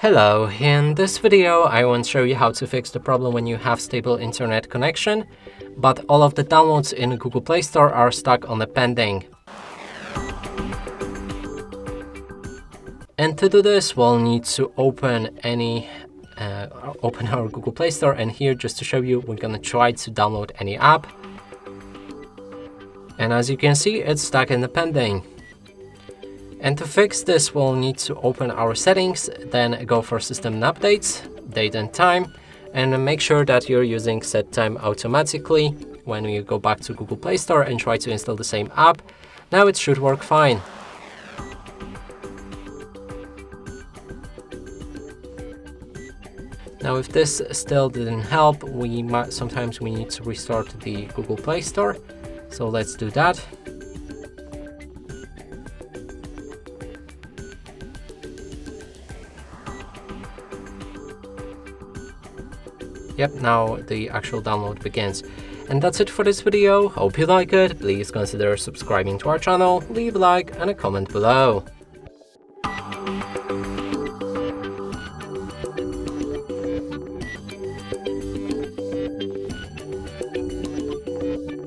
Hello, in this video I want to show you how to fix the problem when you have stable internet connection, but all of the downloads in Google Play Store are stuck on a pending. And to do this, we'll need to open our Google Play Store, and here, just to show you, we're gonna try to download any app. And as you can see, it's stuck in the pending. And to fix this, we'll need to open our settings, then go for system and updates, date and time, and make sure that you're using set time automatically. When you go back to Google Play Store and try to install the same app, now it should work fine. Now, if this still didn't help, sometimes we need to restart the Google Play Store. So let's do that. Yep, now the actual download begins. And that's it for this video. Hope you like it. Please consider subscribing to our channel, leave a like and a comment below.